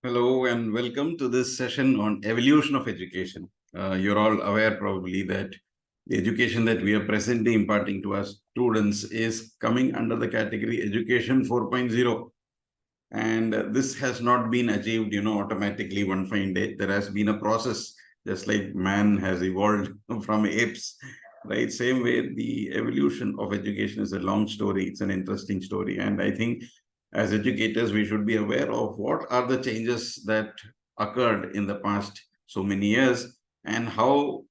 Hello and welcome to this session on evolution of education. You're all aware probably that the education that we are presently imparting to our students is coming under the category Education 4.0. And this has not been achieved, automatically one fine day. There has been a process, just like man has evolved from apes, right? Same way, the evolution of education is a long story. It's an interesting story. And I think as educators, we should be aware of what are the changes that occurred in the past so many years and how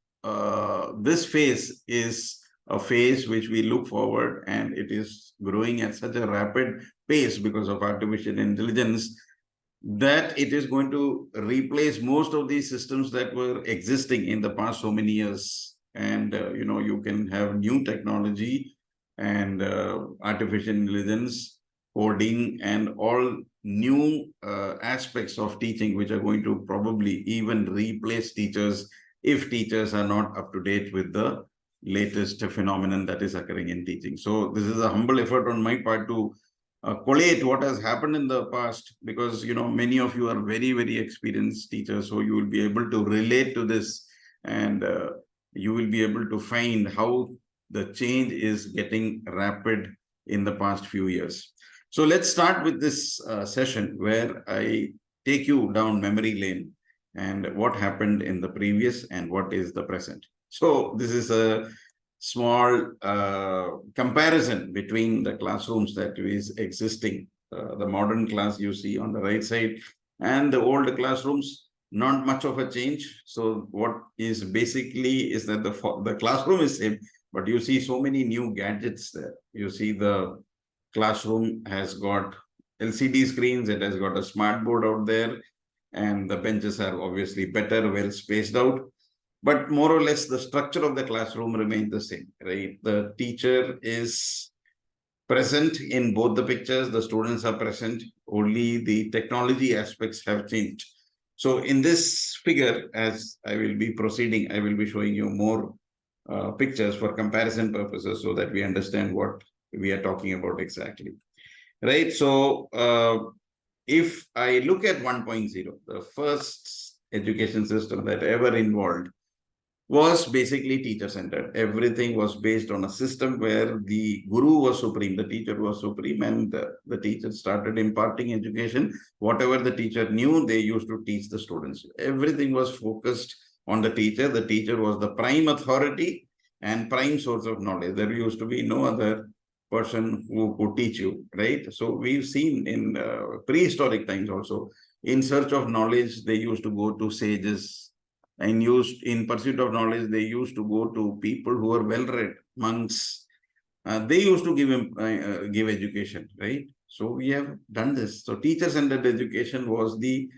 this phase is a phase which we look forward, and it is growing at such a rapid pace because of artificial intelligence that it is going to replace most of these systems that were existing in the past so many years. And you can have new technology and artificial intelligence, coding, and all new aspects of teaching which are going to probably even replace teachers if teachers are not up to date with the latest phenomenon that is occurring in teaching. So this is a humble effort on my part to collate what has happened in the past, because many of you are very, very experienced teachers, so you will be able to relate to this, and you will be able to find how the change is getting rapid in the past few years. So let's start with this session where I take you down memory lane and what happened in the previous and what is the present. So this is a small comparison between the classrooms that is existing, the modern class you see on the right side and the old classrooms. Not much of a change. So what is basically is that the classroom is same, but you see so many new gadgets there. You see the classroom has got LCD screens, it has got a smart board out there, and the benches are obviously better, well spaced out. But more or less, the structure of the classroom remains the same, right? The teacher is present in both the pictures, the students are present, only the technology aspects have changed. So in this figure, as I will be proceeding, I will be showing you more pictures for comparison purposes so that we understand what we are talking about exactly, right? So if I look at 1.0, the first education system that ever involved was basically teacher-centered. Everything was based on a system where the guru was supreme, the teacher was supreme, and the teacher started imparting education. Whatever the teacher knew, they used to teach the students. Everything was focused on the teacher. The teacher was the prime authority and prime source of knowledge. There used to be no other person who could teach you, right? So we've seen in prehistoric times also, in search of knowledge, they used to go to sages, and used in pursuit of knowledge, they used to go to people who were well-read, monks. They used to give education, right? So we have done this. So teacher-centered education was the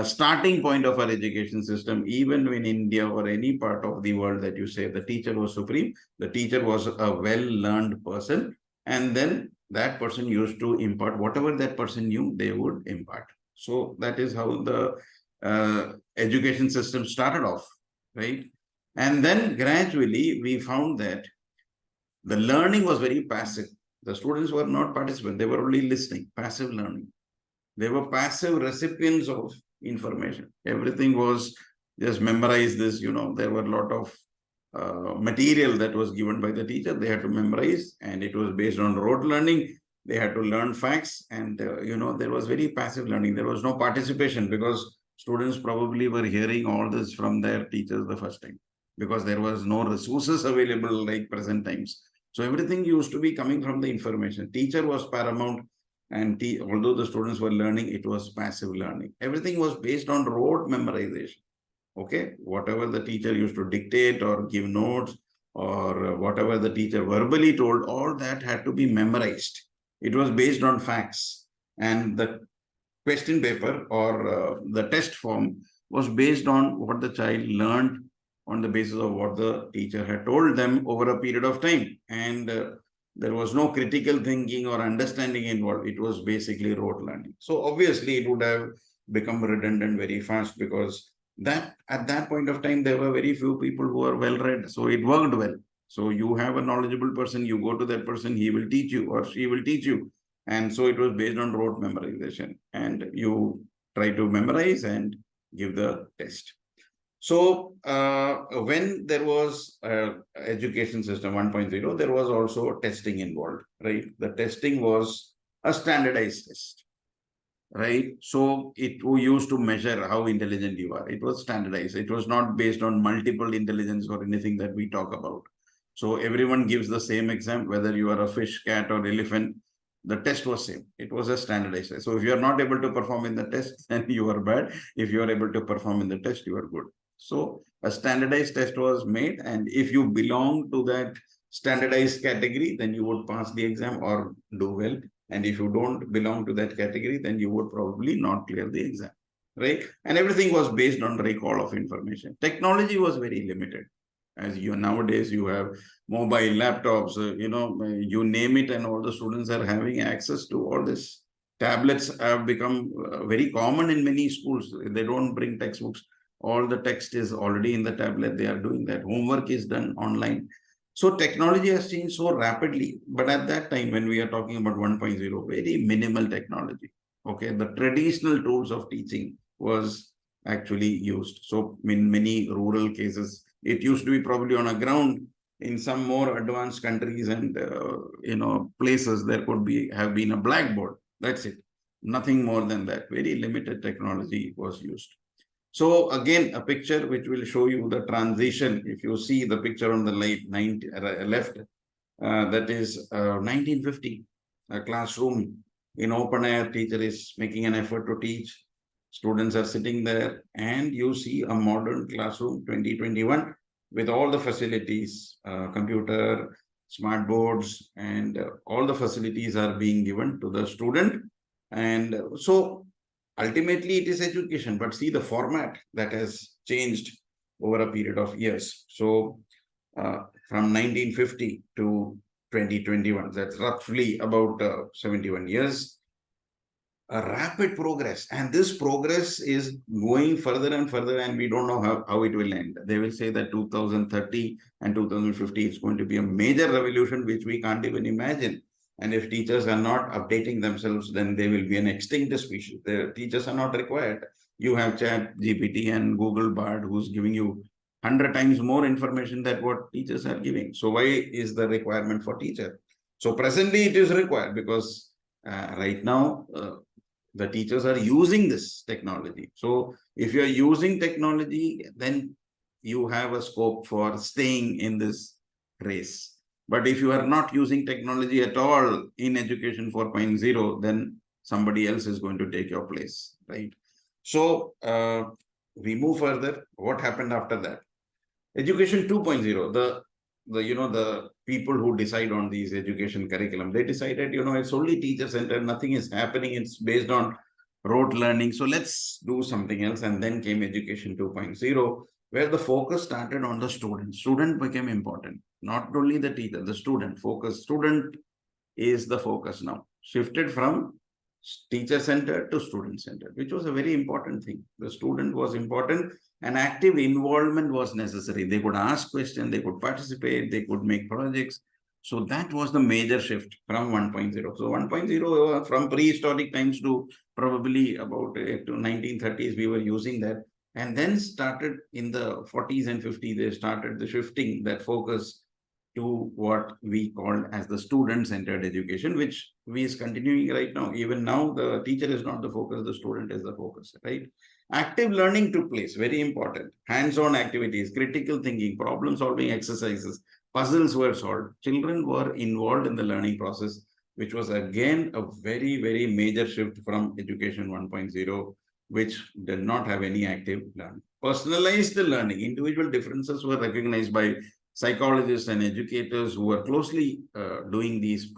starting point of our education system. Even in India or any part of the world that you say the teacher was supreme, the teacher was a well-learned person, and then that person used to impart whatever that person knew, they would impart. So that is how the education system started off, right? And then gradually we found that the learning was very passive. The students were not participants, they were only listening, passive learning. They were passive recipients of information. Everything was just memorize this, there were a lot of material that was given by the teacher. They had to memorize, and it was based on rote learning. They had to learn facts, and there was very passive learning. There was no participation because students probably were hearing all this from their teachers the first time, because there was no resources available like present times. So everything used to be coming from the information. Teacher was paramount, and although the students were learning, it was passive learning. Everything was based on rote memorization. Okay, whatever the teacher used to dictate or give notes, or whatever the teacher verbally told, all that had to be memorized. It was based on facts, and the question paper or the test form was based on what the child learned on the basis of what the teacher had told them over a period of time. And there was no critical thinking or understanding involved. It was basically rote learning. So obviously it would have become redundant very fast, because that at that point of time, there were very few people who were well read. So it worked well. So you have a knowledgeable person, you go to that person, he will teach you or she will teach you. And so it was based on rote memorization. And you try to memorize and give the test. So when there was education system 1.0, there was also testing involved, right? The testing was a standardized test, right? So it used to measure how intelligent you are. It was standardized. It was not based on multiple intelligence or anything that we talk about. So everyone gives the same exam, whether you are a fish, cat, or elephant. The test was same. It was a standardized test. So if you are not able to perform in the test, then you are bad. If you are able to perform in the test, you are good. So a standardized test was made, and if you belong to that standardized category, then you would pass the exam or do well. And if you don't belong to that category, then you would probably not clear the exam, right? And everything was based on recall of information. Technology was very limited. As you nowadays, you have mobile laptops, you name it, and all the students are having access to all this. Tablets have become very common in many schools. They don't bring textbooks. All the text is already in the tablet. They are doing that. Homework is done online. So technology has changed so rapidly. But at that time, when we are talking about 1.0, very minimal technology. Okay, the traditional tools of teaching was actually used. So in many rural cases, it used to be probably on a ground. In some more advanced countries and places, there could have been a blackboard. That's it. Nothing more than that. Very limited technology was used. So again, a picture which will show you the transition. If you see the picture on the left, that is 1950, a classroom in open air. Teacher is making an effort to teach. Students are sitting there, and you see a modern classroom 2021 with all the facilities, computer, smart boards, and all the facilities are being given to the student. And so ultimately it is education, but see the format that has changed over a period of years. So from 1950 to 2021, that's roughly about 71 years. A rapid progress, and this progress is going further and further, and we don't know how it will end. They will say that 2030 and 2050 is going to be a major revolution which we can't even imagine. And if teachers are not updating themselves, then they will be an extinct species. The teachers are not required. You have Chat GPT and Google Bard who's giving you 100 times more information than what teachers are giving. So why is the requirement for teacher? So presently it is required because right now the teachers are using this technology. So if you're using technology, then you have a scope for staying in this race. But if you are not using technology at all in education 4.0, then somebody else is going to take your place, right? So we move further. What happened after that? Education 2.0, the people who decide on these education curriculum, they decided, it's only teacher-centered, nothing is happening, it's based on rote learning. So let's do something else. And then came education 2.0, where the focus started on the student. Student became important, not only the teacher, the student focus. Student is the focus now, shifted from teacher-centered to student-centered, which was a very important thing. The student was important, and active involvement was necessary. They could ask questions, they could participate, they could make projects. So that was the major shift from 1.0. So 1.0 from prehistoric times to probably about to 1930s, we were using that. And then started in the 40s and 50s, they started the shifting that focus to what we called as the student-centered education, which we is continuing right now. Even now, the teacher is not the focus, the student is the focus, right? Active learning took place, very important. Hands-on activities, critical thinking, problem-solving exercises, puzzles were solved. Children were involved in the learning process, which was again a very, very major shift from education 1.0, which did not have any active learning. Personalized learning, individual differences were recognized by psychologists and educators who were closely doing these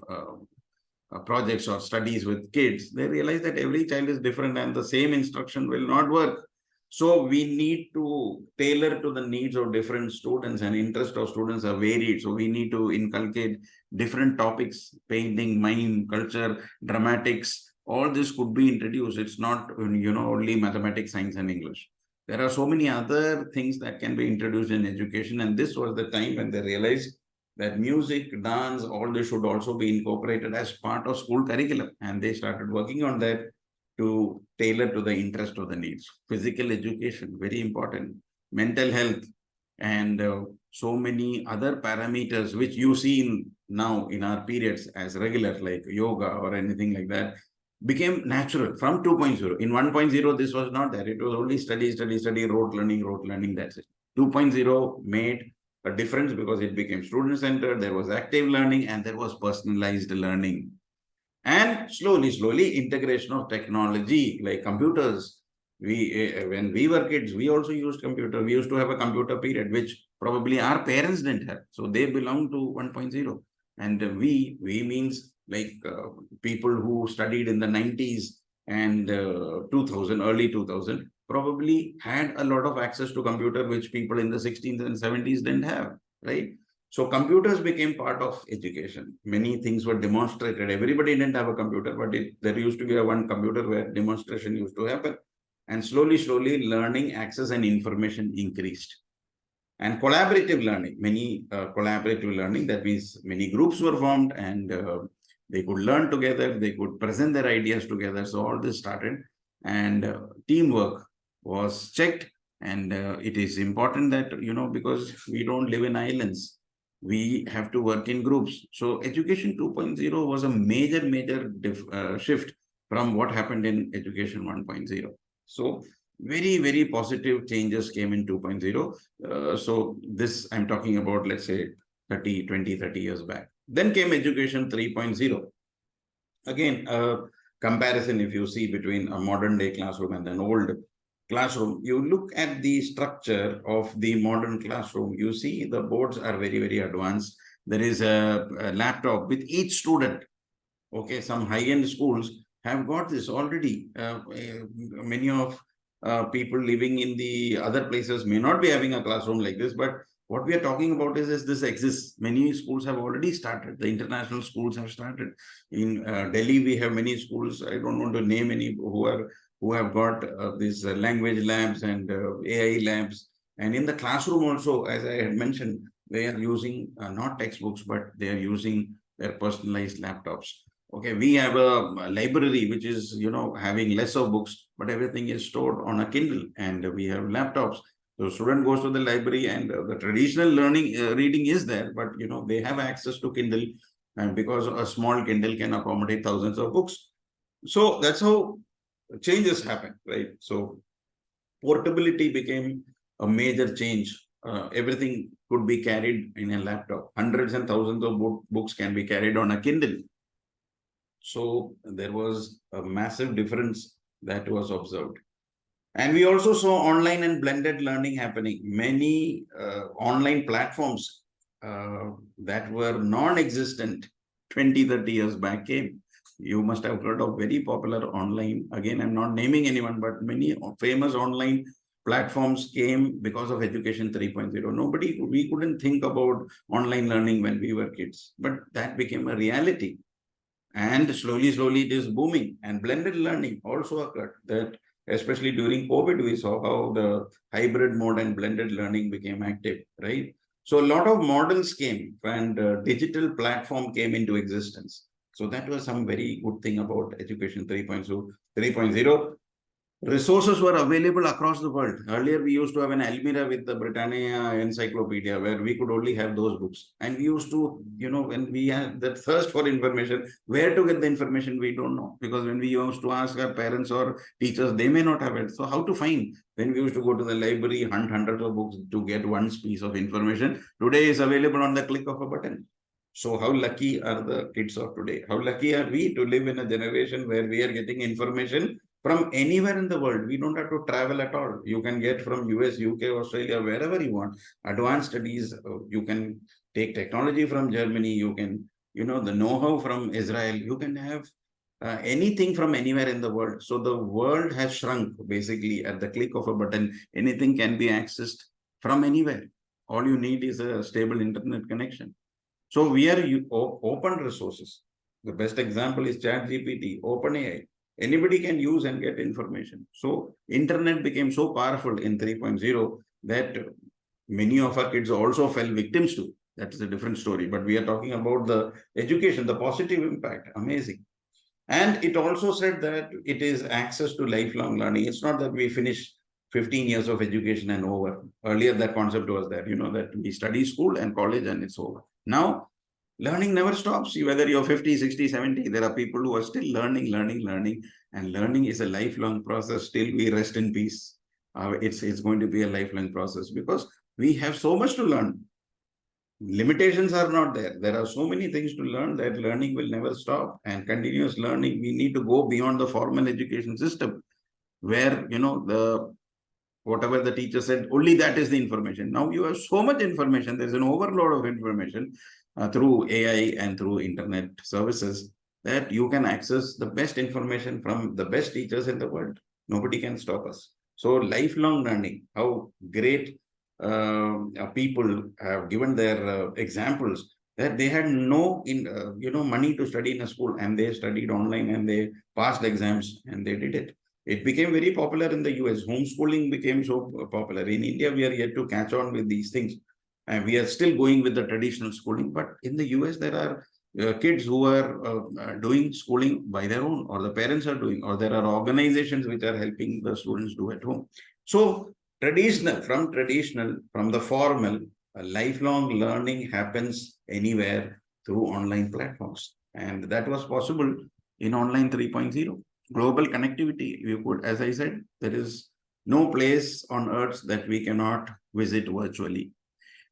projects or studies with kids. They realize that every child is different and the same instruction will not work. So we need to tailor to the needs of different students, and interest of students are varied. So we need to inculcate different topics, painting, mime, culture, dramatics. All this could be introduced. It's not, only mathematics, science, and English. There are so many other things that can be introduced in education. And this was the time when they realized that music, dance, all this should also be incorporated as part of school curriculum. And they started working on that to tailor to the interest of the needs. Physical education, very important. Mental health, and so many other parameters which you see now in our periods as regular, like yoga or anything like that, became natural from 2.0. In 1.0, this was not there. It was only study, rote learning, that's it. 2.0 made a difference because it became student-centered, there was active learning, and there was personalized learning. And slowly, integration of technology like computers. When we were kids, we also used computer. We used to have a computer period, which probably our parents didn't have. So they belong to 1.0. And we means like people who studied in the 90s and 2000, early 2000, probably had a lot of access to computer, which people in the 60s and 70s didn't have, right? So computers became part of education. Many things were demonstrated. Everybody didn't have a computer, but there used to be one computer where demonstration used to happen. And slowly, learning, access, and information increased. And collaborative learning, many collaborative learning, that means many groups were formed and they could learn together, they could present their ideas together. So all this started, and teamwork was checked. And it is important that, because we don't live in islands, we have to work in groups. So education 2.0 was a major shift from what happened in education 1.0. So very positive changes came in 2.0. So this I'm talking about, let's say 30 years back. Then came education 3.0. Again, a comparison, if you see, between a modern day classroom and an old classroom. You look at the structure of the modern classroom, you see the boards are very advanced. There is a laptop with each student. Okay, some high-end schools have got this already. Many of people living in the other places may not be having a classroom like this, but what we are talking about is this exists. Many schools have already started. The international schools have started. In Delhi, we have many schools. I don't want to name any who have got these language labs and AI labs. And in the classroom also, as I had mentioned, they are using not textbooks, but they are using their personalized laptops. Okay, we have a library which is, having less of books, but everything is stored on a Kindle, and we have laptops. So student goes to the library, and the traditional learning reading is there, but they have access to Kindle, and because a small Kindle can accommodate thousands of books. So that's how changes happen, right? So portability became a major change. Everything could be carried in a laptop. Hundreds and thousands of books can be carried on a Kindle. So there was a massive difference that was observed. And we also saw online and blended learning happening. Many online platforms that were non-existent 20, 30 years back came. You must have heard of very popular online. Again, I'm not naming anyone, but many famous online platforms came because of Education 3.0. We couldn't think about online learning when we were kids, but that became a reality. And slowly it is booming. And blended learning also occurred. That especially during COVID, we saw how the hybrid mode and blended learning became active, right? So a lot of models came, and digital platform came into existence. So that was some very good thing about Education 3.0. Resources were available across the world. Earlier, we used to have an Almira with the Britannia Encyclopedia, where we could only have those books. And we used to, when we had that thirst for information, where to get the information, we don't know. Because when we used to ask our parents or teachers, they may not have it. So how to find? Then we used to go to the library, hunt hundreds of books to get one piece of information. Today is available on the click of a button. So how lucky are the kids of today? How lucky are we to live in a generation where we are getting information from anywhere in the world? We don't have to travel at all. You can get from US, UK, Australia, wherever you want. Advanced studies, you can take technology from Germany. You can, the know-how from Israel. You can have anything from anywhere in the world. So the world has shrunk basically at the click of a button. Anything can be accessed from anywhere. All you need is a stable internet connection. So we are open resources. The best example is ChatGPT, OpenAI. Anybody can use and get information. So internet became so powerful in 3.0 that many of our kids also fell victims to. That is a different story. But we are talking about the education, the positive impact. Amazing. And it also said that it is access to lifelong learning. It's not that we finish 15 years of education and over. Earlier, that concept was there, that we study school and college and it's over. Now, learning never stops. Whether you're 50, 60, 70, there are people who are still learning. And learning is a lifelong process. Still, we rest in peace. It's going to be a lifelong process because we have so much to learn. Limitations are not there. There are so many things to learn that learning will never stop. And continuous learning, we need to go beyond the formal education system where, whatever the teacher said, only that is the information. Now you have so much information. There's an overload of information through AI and through internet services that you can access the best information from the best teachers in the world. Nobody can stop us. So lifelong learning, how great people have given their examples that they had no money to study in a school and they studied online and they passed exams and they did it. It became very popular in the US. Homeschooling became so popular. In India, we are yet to catch on with these things. And we are still going with the traditional schooling. But in the US, there are kids who are doing schooling by their own, or the parents are doing, or there are organizations which are helping the students do at home. So from the formal, lifelong learning happens anywhere through online platforms. And that was possible in Online 3.0. Global connectivity, we could, as I said, there is no place on earth that we cannot visit virtually.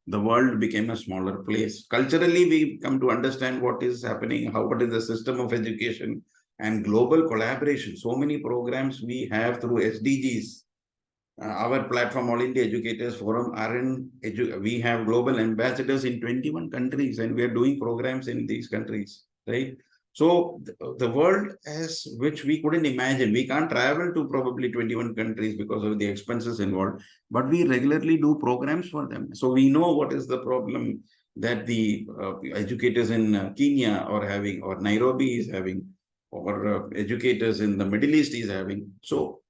The world became a smaller place. Culturally, we come to understand what is happening, what is the system of education and global collaboration. So many programs we have through SDGs. Our platform, All India Educators Forum, we have global ambassadors in 21 countries and we are doing programs in these countries, right? So the world which we couldn't imagine. We can't travel to probably 21 countries because of the expenses involved, but we regularly do programs for them. So we know what is the problem that the educators in Kenya are having, or Nairobi is having, or educators in the Middle East is having. So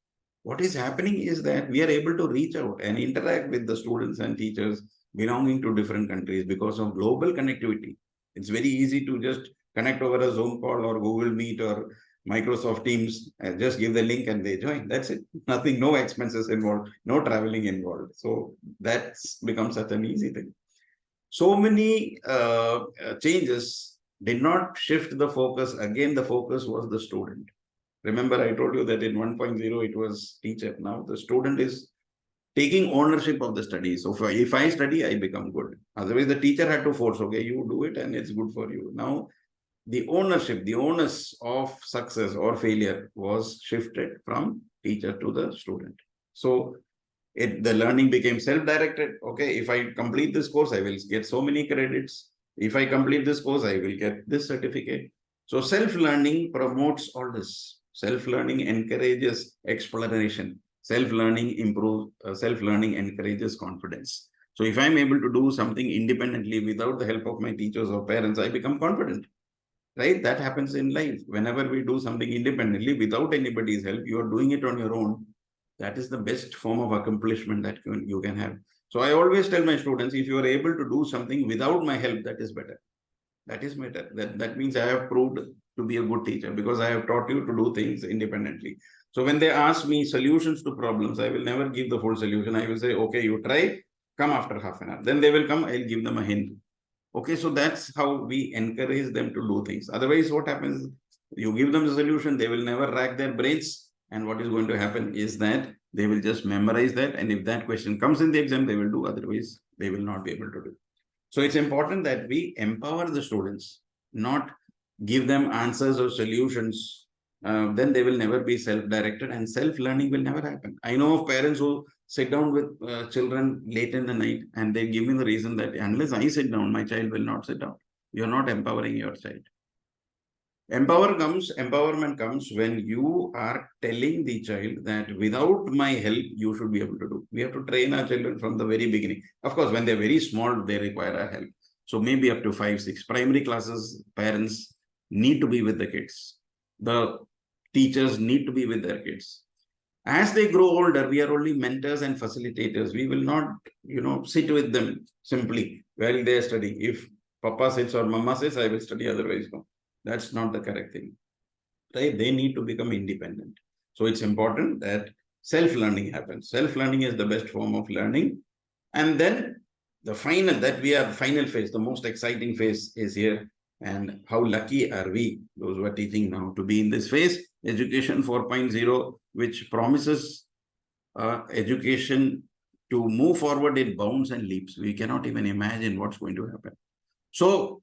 what is happening is that we are able to reach out and interact with the students and teachers belonging to different countries because of global connectivity. It's very easy to just connect over a Zoom call or Google Meet or Microsoft Teams and just give the link and they join. That's it. Nothing, no expenses involved, no traveling involved. So that's become such an easy thing. So many changes did not shift the focus. Again, the focus was the student. Remember, I told you that in 1.0, it was teacher. Now the student is taking ownership of the study. So if I study, I become good. Otherwise, the teacher had to force, okay, you do it and it's good for you. Now, the ownership, the onus of success or failure was shifted from teacher to the student. So the learning became self-directed. Okay, if I complete this course, I will get so many credits. If I complete this course, I will get this certificate. So self-learning promotes all this. Self-learning encourages exploration. Self-learning encourages confidence. So if I'm able to do something independently without the help of my teachers or parents, I become confident, right? That happens in life. Whenever we do something independently without anybody's help, you are doing it on your own. That is the best form of accomplishment that you can have. So I always tell my students, if you are able to do something without my help, that is better. That is better. That means I have proved to be a good teacher because I have taught you to do things independently. So when they ask me solutions to problems, I will never give the full solution. I will say, okay, you try, come after half an hour. Then they will come, I'll give them a hint. Okay, so that's how we encourage them to do things. Otherwise, what happens? You give them the solution, they will never rack their brains. And what is going to happen is that they will just memorize that. And if that question comes in the exam, they will do. Otherwise, they will not be able to do. So it's important that we empower the students, not give them answers or solutions. Then they will never be self-directed and self-learning will never happen. I know of parents who sit down with children late in the night and they give me the reason that unless I sit down, my child will not sit down. You're not empowering your child. Empowerment comes when you are telling the child that without my help, you should be able to do. We have to train our children from the very beginning. Of course, when they're very small, they require our help. So maybe up to 5, 6 primary classes, parents need to be with the kids. The teachers need to be with their kids. As they grow older, we are only mentors and facilitators. We will not, sit with them simply while they study. If Papa sits or Mama sits, I will study, otherwise no. That's not the correct thing. right? They need to become independent. So it's important that self-learning happens. Self-learning is the best form of learning. And then the final phase, the most exciting phase is here. And how lucky are we, those who are teaching now, to be in this phase, Education 4.0, which promises education to move forward in bounds and leaps. We cannot even imagine what's going to happen. So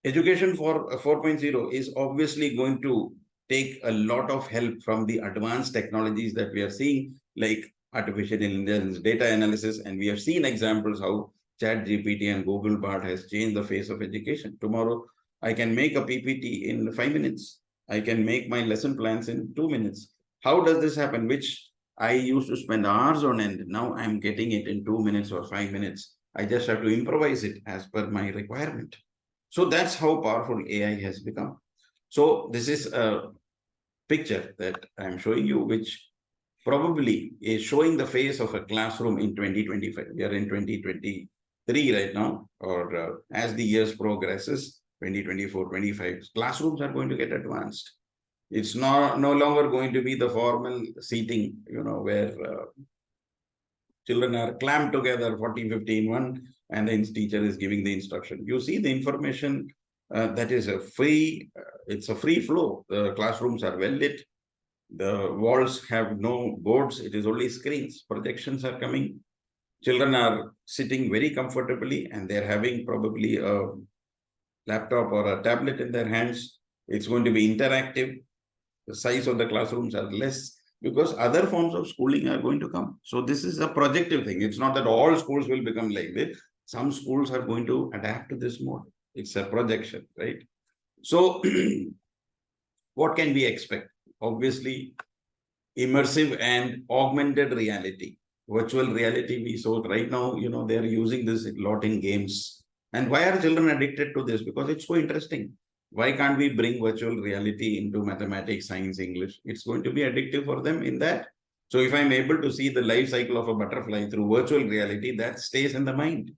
Education for 4.0 is obviously going to take a lot of help from the advanced technologies that we are seeing, like artificial intelligence, data analysis, and we have seen examples how ChatGPT and Google Bard has changed the face of education. Tomorrow, I can make a PPT in 5 minutes. I can make my lesson plans in 2 minutes. How does this happen? Which I used to spend hours on end. Now I'm getting it in 2 minutes or 5 minutes. I just have to improvise it as per my requirement. So that's how powerful AI has become. So this is a picture that I'm showing you, which probably is showing the face of a classroom in 2025. We are in 2023 right now, or as the years progresses, 2024, 25, classrooms are going to get advanced. It's no longer going to be the formal seating, where children are clamped together 40, 50 in one, and the teacher is giving the instruction. You see the information that is it's a free flow. The classrooms are well lit. The walls have no boards. It is only screens. Projections are coming. Children are sitting very comfortably, and they're having probably a laptop or a tablet in their hands. It's going to be interactive. The size of the classrooms are less, because other forms of schooling are going to come. So this is a projective thing. It's not that all schools will become like this. Some schools are going to adapt to this mode. It's a projection, right? So what can we expect? Obviously, immersive and augmented reality. Virtual reality, we saw right now, they're using this a lot in games. And why are children addicted to this? Because it's so interesting. Why can't we bring virtual reality into mathematics, science, English? It's going to be addictive for them in that. So if I'm able to see the life cycle of a butterfly through virtual reality, that stays in the mind.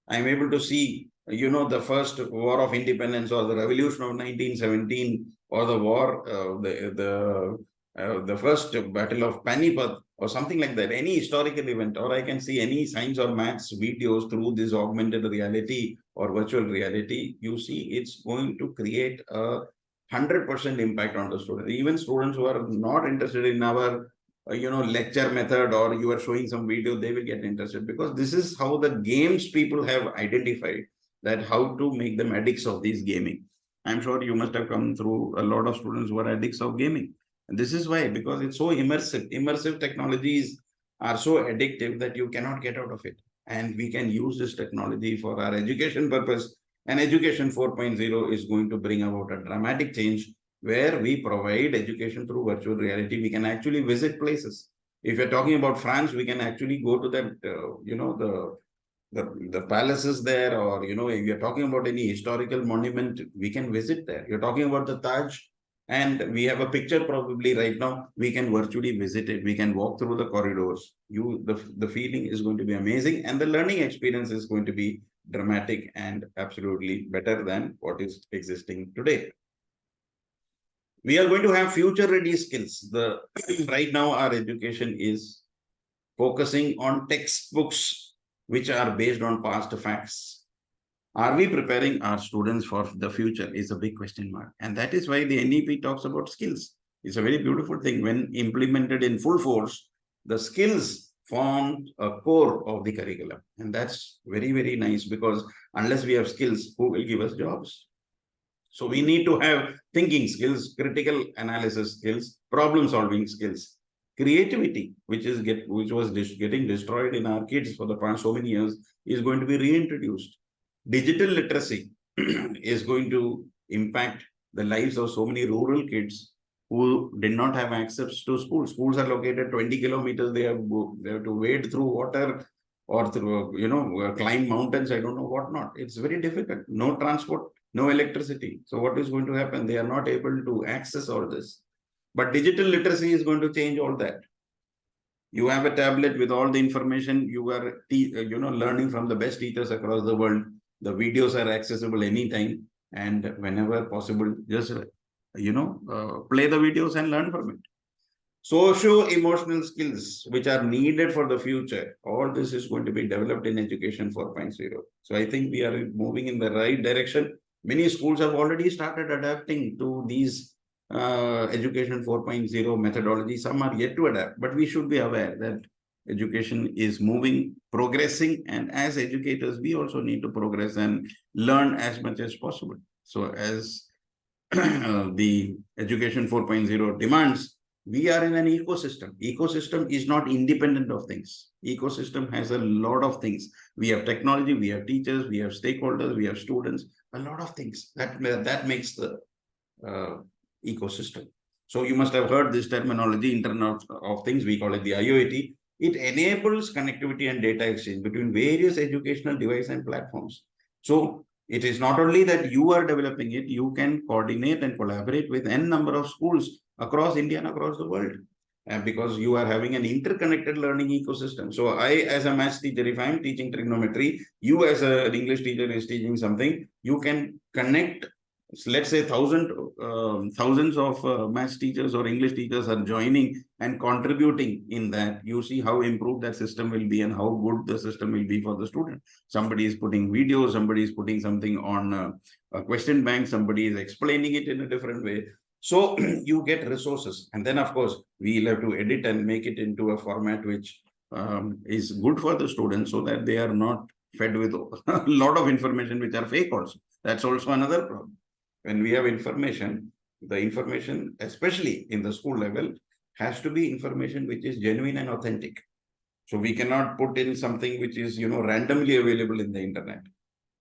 I'm able to see, the first war of independence or the revolution of 1917 or the war, the first battle of Panipat or something like that, any historical event, or I can see any science or maths videos through this augmented reality or virtual reality. You see, it's going to create a 100% impact on the student. Even students who are not interested in our lecture method, or you are showing some video, they will get interested, because this is how the games people have identified that how to make them addicts of this gaming. I'm sure you must have come through a lot of students who are addicts of gaming. And this is why, because it's so immersive. Immersive technologies are so addictive that you cannot get out of it. And we can use this technology for our education purpose. And Education 4.0 is going to bring about a dramatic change where we provide education through virtual reality. We can actually visit places. If you're talking about France, we can actually go to that, the palaces there, or, if you're talking about any historical monument, we can visit there. You're talking about the Taj, and we have a picture probably right now. We can virtually visit it. We can walk through the corridors. The feeling is going to be amazing, and the learning experience is going to be dramatic and absolutely better than what is existing today. We are going to have future ready skills. Right now our education is focusing on textbooks which are based on past facts. Are we preparing our students for the future is a big question mark. And that is why the NEP talks about skills. It's a very beautiful thing. When implemented in full force, the skills form a core of the curriculum. And that's very, very nice, because unless we have skills, who will give us jobs? So we need to have thinking skills, critical analysis skills, problem solving skills, creativity, which was getting destroyed in our kids for the past so many years, is going to be reintroduced. Digital literacy is going to impact the lives of so many rural kids who did not have access to schools. Schools are located 20 kilometers. They have to wade through water or through, climb mountains. I don't know what not. It's very difficult. No transport, no electricity. So what is going to happen? They are not able to access all this. But digital literacy is going to change all that. You have a tablet with all the information. You are, learning from the best teachers across the world. The videos are accessible anytime and whenever possible. Just play the videos and learn from it. Socio-emotional skills, which are needed for the future, all this is going to be developed in Education 4.0. So I think we are moving in the right direction. Many schools have already started adapting to these Education 4.0 methodology. Some are yet to adapt, but we should be aware that education is moving, progressing, and as educators, we also need to progress and learn as much as possible. So as the Education 4.0 demands, we are in an ecosystem. Ecosystem is not independent of things. Ecosystem has a lot of things. We have technology, we have teachers, we have stakeholders, we have students, a lot of things. That makes the ecosystem. So you must have heard this terminology, Internet of Things, we call it the IoT. It enables connectivity and data exchange between various educational devices and platforms. So it is not only that you are developing it, you can coordinate and collaborate with n number of schools across India and across the world. Because you are having an interconnected learning ecosystem. So I, as a maths teacher, if I'm teaching trigonometry, you as an English teacher is teaching something, you can connect, let's say thousands of maths teachers or English teachers are joining and contributing in that. You see how improved that system will be and how good the system will be for the student. Somebody is putting videos, somebody is putting something on a question bank, somebody is explaining it in a different way. So you get resources, and then of course we'll have to edit and make it into a format which is good for the students, so that they are not fed with a lot of information which are fake also. That's also another problem. When we have information, the information, especially in the school level, has to be information which is genuine and authentic. So we cannot put in something which is, randomly available in the internet.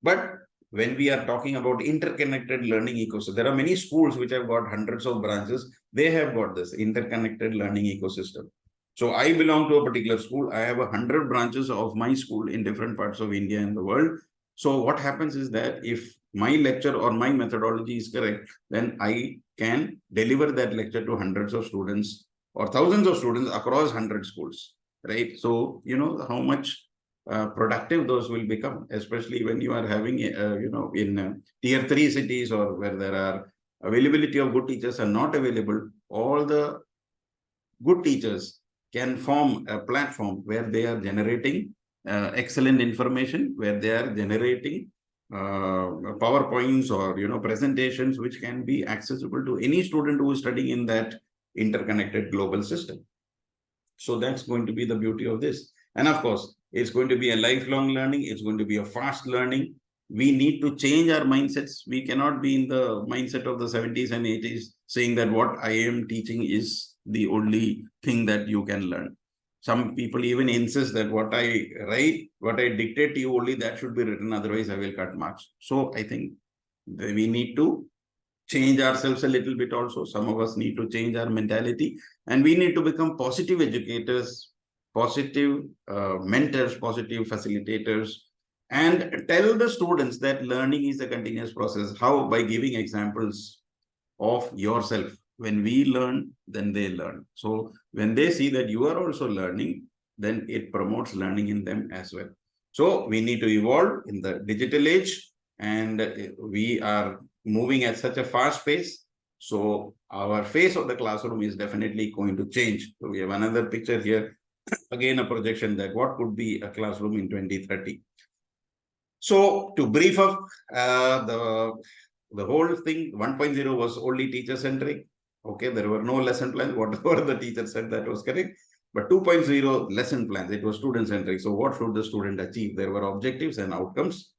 But when we are talking about interconnected learning ecosystem, there are many schools which have got hundreds of branches. They have got this interconnected learning ecosystem. So I belong to a particular school. I have 100 branches of my school in different parts of India and the world. So what happens is that if my lecture or my methodology is correct, then I can deliver that lecture to hundreds of students or thousands of students across 100 schools, right? So, how much productive those will become, especially when you are having, in tier 3 cities or where there are availability of good teachers are not available. All the good teachers can form a platform where they are generating excellent information, where they are generating PowerPoints or presentations which can be accessible to any student who is studying in that interconnected global system. So that's going to be the beauty of this. And of course, it's going to be a lifelong learning. It's going to be a fast learning. We need to change our mindsets. We cannot be in the mindset of the 70s and 80s saying that what I am teaching is the only thing that you can learn. Some people even insist that what I write, what I dictate to you, only that should be written. Otherwise, I will cut marks. So I think we need to change ourselves a little bit also. Some of us need to change our mentality, and we need to become positive educators, positive mentors, positive facilitators, and tell the students that learning is a continuous process. How? By giving examples of yourself. When we learn, then they learn. So when they see that you are also learning, then it promotes learning in them as well. So we need to evolve in the digital age, and we are moving at such a fast pace. So our face of the classroom is definitely going to change. So we have another picture here, again a projection that what could be a classroom in 2030. So to brief up, the whole thing, 1.0 was only teacher-centric. Okay, there were no lesson plans. Whatever the teacher said, that was correct. But 2.0 lesson plans, it was student-centric. So what should the student achieve? There were objectives and outcomes.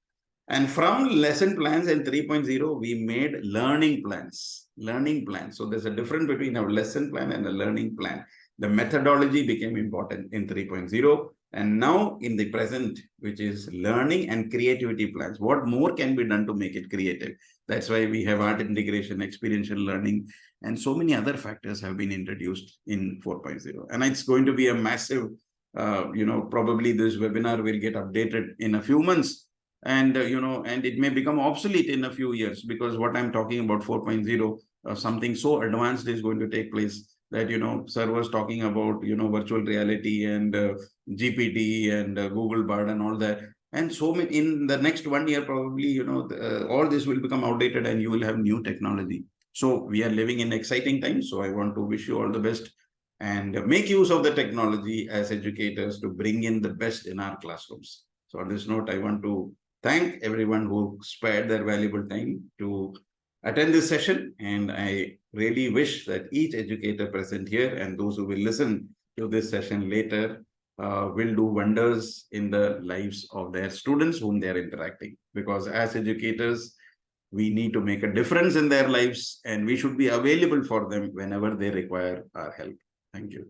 And from lesson plans in 3.0, we made learning plans. Learning plans. So there's a difference between a lesson plan and a learning plan. The methodology became important in 3.0. And now in the present, which is learning and creativity plans, what more can be done to make it creative? That's why we have art integration, experiential learning, and so many other factors have been introduced in 4.0. And it's going to be a massive, probably this webinar will get updated in a few months. And, and it may become obsolete in a few years, because what I'm talking about 4.0, something so advanced is going to take place that, sir was talking about, virtual reality and GPT and Google Bard and all that. And so many, in the next 1 year, probably, all this will become outdated and you will have new technology. So we are living in exciting times. So I want to wish you all the best and make use of the technology as educators to bring in the best in our classrooms. So on this note, I want to thank everyone who spared their valuable time to attend this session. And I really wish that each educator present here and those who will listen to this session later will do wonders in the lives of their students whom they are interacting. Because as educators, we need to make a difference in their lives and we should be available for them whenever they require our help. Thank you.